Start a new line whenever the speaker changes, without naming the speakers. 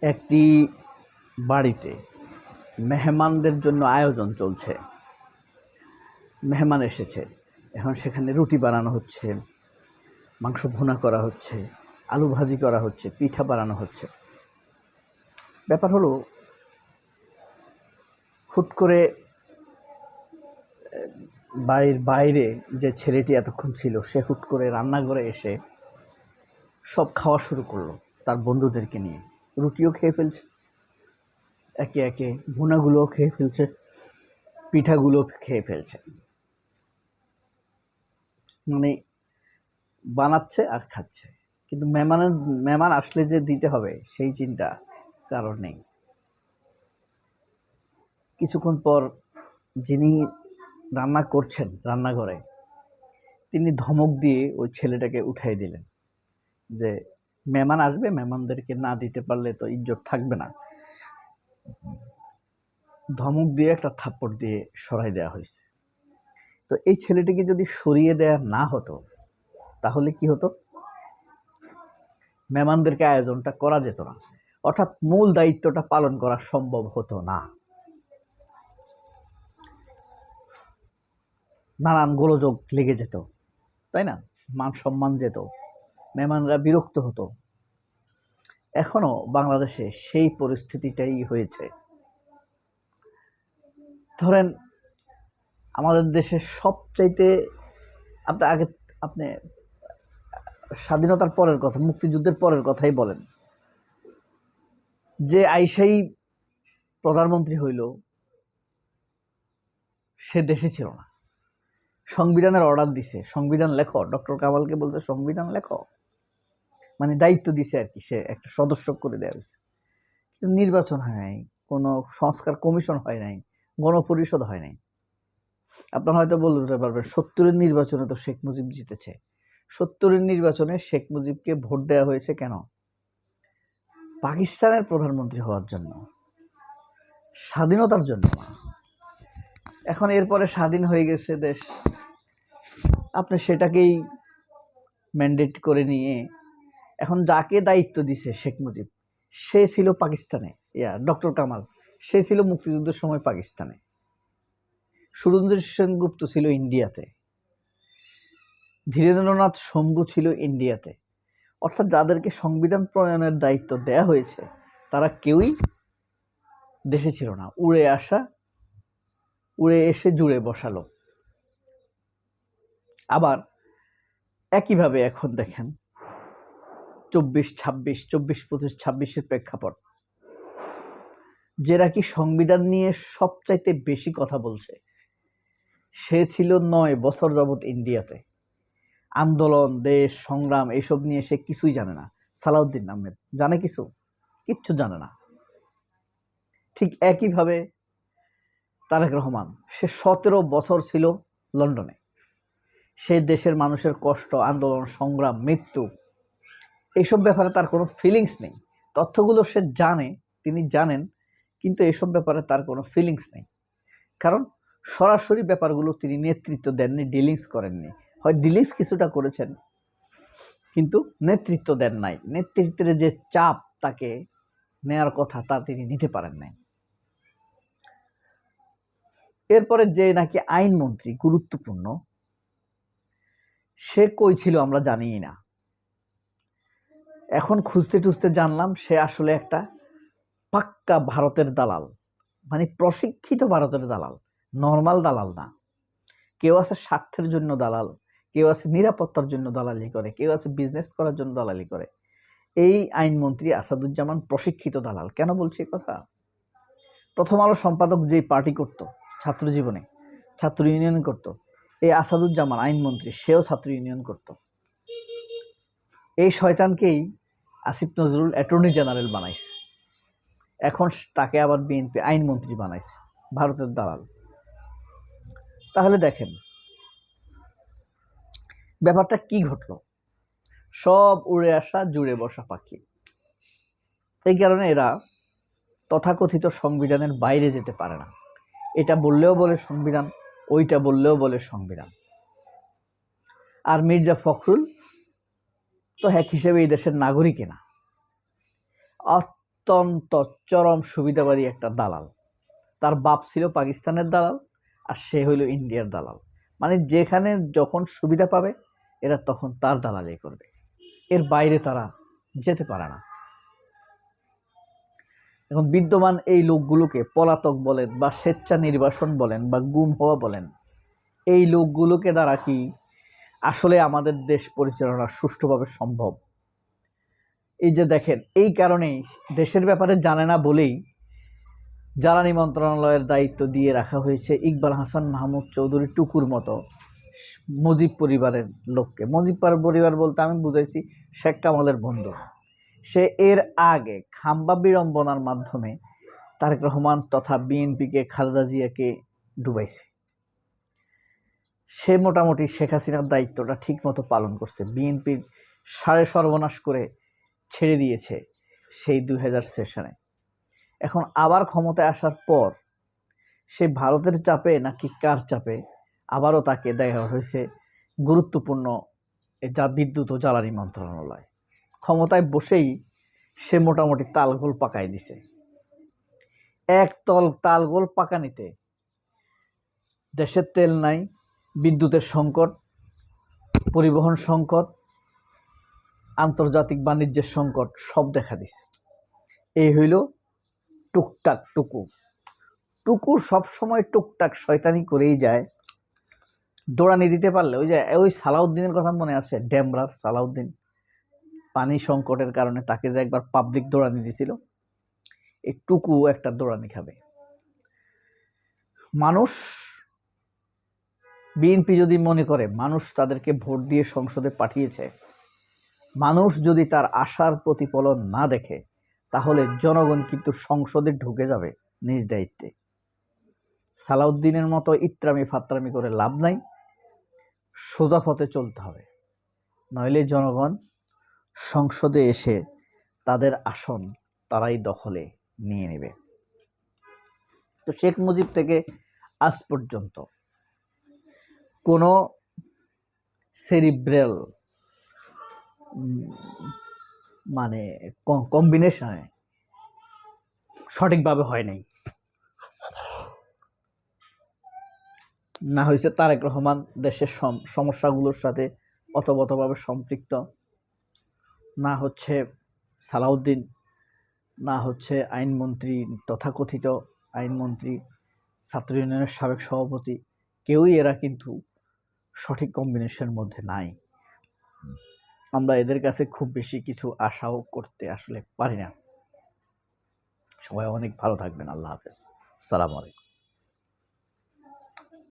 একটি বাড়িতে মেহমানদের জন্য আয়োজন চলছে। মেহমান এসেছে, এখন সেখানে রুটি বানানো হচ্ছে, মাংস ভুনা করা হচ্ছে, আলু ভাজি করা হচ্ছে, পিঠা বানানো হচ্ছে। ব্যাপার হলো, হুট করে বাড়ির বাইরে যে ছেলেটি এতক্ষণ ছিল সে হুট করে রান্নাঘরে এসে সব খাওয়া শুরু করলো তার বন্ধুদেরকে নিয়ে। রুটিও খেয়ে ফেলছে, একে একে ভুনাগুলোও খেয়ে ফেলছে, পিঠাগুলো খেয়ে ফেলছে। মানে বানাচ্ছে আর খাচ্ছে, কিন্তু মেহমান আসলে যে দিতে হবে সেই চিন্তা কারণ নেই। কিছুক্ষণ পর যিনি রান্না করছেন রান্নাঘরে, তিনি ধমক দিয়ে ওই ছেলেটাকে উঠাই দিলেন যে মেহমান আসবে, মেহমানদেরকে না দিতে পারলে তো ইজ্জত থাকবে না। ধমক দিয়ে একটা থাপ্পড় দিয়ে সরাই দেওয়া হয়েছে। তো এই ছেলেটিকে যদি সরিয়ে দেওয়া না হতো তাহলে কি হতো? মেহমানদেরকে আয়োজনটা করা যেত না, অর্থাৎ মূল দায়িত্বটা পালন করা সম্ভব হতো না। নানান গোলযোগ লেগে যেত, তাই না? মান সম্মান যেত, মেহমানরা বিরক্ত হতো। এখনো বাংলাদেশে সেই পরিস্থিতিটাই হয়েছে। ধরেন আমাদের দেশের সবচাইতে আপনি স্বাধীনতার পরের কথা, মুক্তিযুদ্ধের পরের কথাই বলেন, যে আইসাই প্রধানমন্ত্রী হইল সে দেশে ছিল না, সংবিধানের অর্ডার দিছে, সংবিধান লেখো, ডক্টর কামালকে বলছে সংবিধান লেখো, মানে দায়িত্ব দিছে আর কি, সে একটা সদস্য করে দেওয়া হয়েছে। কিন্তু নির্বাচন হয় নাই, কোনো সংস্কার কমিশন হয় নাই, গণপরিষদ হয় নাই। আপনারা হয়তো বলতে পারবেন ৭০-এর নির্বাচনে তো শেখ মুজিব জিতেছে। ৭০-এর নির্বাচনে শেখ মুজিবকে ভোট দেওয়া হয়েছে কেন? পাকিস্তানের প্রধানমন্ত্রী হওয়ার জন্য, স্বাধীনতার জন্য না। এখন এরপরে স্বাধীন হয়ে গেছে দেশ, আপনি সেটাকেই ম্যান্ডেট করে নিয়ে এখন যাকে দায়িত্ব দিছে শেখ মুজিব, সে ছিল পাকিস্তানে, ডক্টর কামাল সে ছিল মুক্তিযুদ্ধের সময় পাকিস্তানে, সুরেন্দ্র সেনগুপ্ত ছিল ইন্ডিয়াতে, ধীরেন্দ্রনাথ শম্ভু ছিল ইন্ডিয়াতে। অর্থাৎ যাদেরকে সংবিধান প্রণয়নের দায়িত্ব দেয়া হয়েছে তারা কেউই দেশে ছিল না। উড়ে এসে জুড়ে বসালো। আবার একইভাবে এখন দেখেন 24-25-26-এর প্রেক্ষাপট, যেটা কি সংবিধান নিয়ে সবচাইতে বেশি কথা বলছে সে ছিল 9 বছর যাবৎ ইন্ডিয়াতে। আন্দোলন, দেশ, সংগ্রাম এইসব নিয়ে সে কিছুই জানে না। সালাউদ্দিন আহমেদ জানে কিছু? কিচ্ছু জানে না। ঠিক একইভাবে তারেক রহমান, সে 17 বছর ছিল লন্ডনে। সে দেশের মানুষের কষ্ট, আন্দোলন, সংগ্রাম, মৃত্যু এইসব ব্যাপারে তার কোনো ফিলিংস নেই। তথ্যগুলো সে জানে, তিনি জানেন, কিন্তু এইসব ব্যাপারে তার কোনো ফিলিংস নেই। কারণ সরাসরি ব্যাপারগুলো তিনি নেতৃত্ব দেননি, ডিলিংস করেননি। হয় ডিলিংস কিছুটা করেছেন, কিন্তু নেতৃত্ব দেন নাই। নেতৃত্বের যে চাপ তাকে নেয়ার কথা তা তিনি নিতে পারেন নাই। এরপরে যে নাকি আইনমন্ত্রী গুরুত্বপূর্ণ, সে কই ছিল আমরা জানিই না। এখন খুঁজতে টুজতে জানলাম সে আসলে একটা পাক্কা ভারতের দালাল, মানে প্রশিক্ষিত ভারতের দালাল, নর্মাল দালাল না। কেউ আছে স্বার্থের জন্য দালাল, কেউ আছে নিরাপত্তার জন্য দালালি করে, কেউ আছে বিজনেস করার জন্য দালালি করে। এই আইনমন্ত্রী আসাদুজ্জামান প্রশিক্ষিত দালাল। কেন বলছি কথা? প্রথম আলো সম্পাদক যেই পার্টি করত ছাত্র জীবনে, ছাত্র ইউনিয়ন করত, এই আসাদুজ্জামান আইনমন্ত্রী সেও ছাত্র ইউনিয়ন করত। এই শয়তানকেই আসিফ নজরুল অ্যাটর্নি জেনারেল বানাইছে, এখন তাকে আবার বিএনপি আইনমন্ত্রী বানাইছে, ভারতের দালাল। তাহলে দেখেন ব্যাপারটা কি ঘটলো। সব উড়ে আসা জুড়ে বসা পাখি। এই কারণে এরা তথাকথিত সংবিধানের বাইরে যেতে পারে না। এটা বললেও বলে সংবিধান, ওইটা বললেও বলে সংবিধান। আর মির্জা ফখরুল তো এক হিসেবে এই দেশের নাগরিকই না, অত্যন্ত চরম সুবিধাবাদী একটা দালাল। তার বাপ ছিল পাকিস্তানের দালাল, আর সে হইল ইন্ডিয়ার দালাল। মানে যেখানে যখন সুবিধা পাবে এরা তখন তার দালালি করবে, এর বাইরে তারা যেতে পারে না। এখন বিদ্যমান এই লোকগুলোকে পলাতক বলেন বা স্বেচ্ছা নির্বাসন বলেন বা গুম হওয়া বলেন, এই লোকগুলোকে দ্বারা কি আসলে আমাদের দেশ পরিচালনা সুষ্ঠুভাবে সম্ভব? এই যে দেখেন, এই কারণেই দেশের ব্যাপারে জানে না বলেই জ্বালানি মন্ত্রণালয়ের দায়িত্ব দিয়ে রাখা হয়েছে ইকবাল হাসান মাহমুদ চৌধুরী টুকুর মতো মুজিব পরিবারের লোককে। মুজিব পরিবার বলতে আমি বুঝাইছি শেখ কামালের বন্ধু। সে এর আগে খাম্বা বিড়ম্বনার মাধ্যমে তারেক রহমান তথা বিএনপিকে, খালেদা জিয়াকে ডুবাইছে। সে মোটামুটি শেখ হাসিনার দায়িত্বটা ঠিকমতো পালন করছে, বিএনপির সাড়ে সর্বনাশ করে ছেড়ে দিয়েছে সেই 2000 সেশনে। এখন আবার ক্ষমতায় আসার পর সে ভারতের চাপে নাকি কার চাপে আবারও তাকে দেওয়া হয়েছে গুরুত্বপূর্ণ যা বিদ্যুৎ ও জ্বালানি মন্ত্রণালয়। ক্ষমতায় বসেই সে মোটামুটি তালগোল পাকাই দিছে। তালগোল পাকানিতে দেশের তেল নাই, বিদ্যুতের সংকট, পরিবহন সংকট, আন্তর্জাতিক বাণিজ্যের সংকট সব দেখা দিছে। এই হইল টুকটাক টুকু সবসময় টুকটাক শয়তানি করেই যায়। দৌড়ানি দিতে পারলে ওই সালাউদ্দিনের কথা মনে আছে? ডেমরার সালাউদ্দিন, পানি সংকটের কারণে তাকে যে একবার পাবলিক দৌড়ানি দিছিল, এই টুকু একটা দৌড়ানি খাবে। মানুষ, বিএনপি যদি মনে করে মানুষ তাদেরকে ভোট দিয়ে সংসদে পাঠিয়েছে, মানুষ যদি তার আশার প্রতিফলন না দেখে, তাহলে জনগণ কিন্তু সংসদে ঢুকে যাবে নিজ দায়িত্বে। সালাউদ্দিনের মতো ইত্রামি ফাত্রামি করে লাভ নাই, সোজা পথে চলতে হবে, নইলে জনগণ সংসদে এসে তাদের আসন তারাই দখলে নিয়ে নেবে। তো শেখ মুজিব থেকে আজ পর্যন্ত কোনো সেরিব্রাল মানে কম্বিনেশনে সঠিকভাবে হয় নাই। না হয়েছে তারেক রহমান দেশের সমস্যাগুলোর সাথে অতভাবে সম্পৃক্ত, না হচ্ছে সালাউদ্দিন, না হচ্ছে আইনমন্ত্রী, তথাকথিত আইনমন্ত্রী, ছাত্র ইউনিয়নের সাবেক সভাপতি, কেউই এরা কিন্তু সঠিক কম্বিনেশনের মধ্যে নাই। আমরা এদের কাছে খুব বেশি কিছু আশাও করতে আসলে পারি না। সবাই অনেক ভালো থাকবেন। আল্লাহ হাফেজ। সালাম আলাইকুম।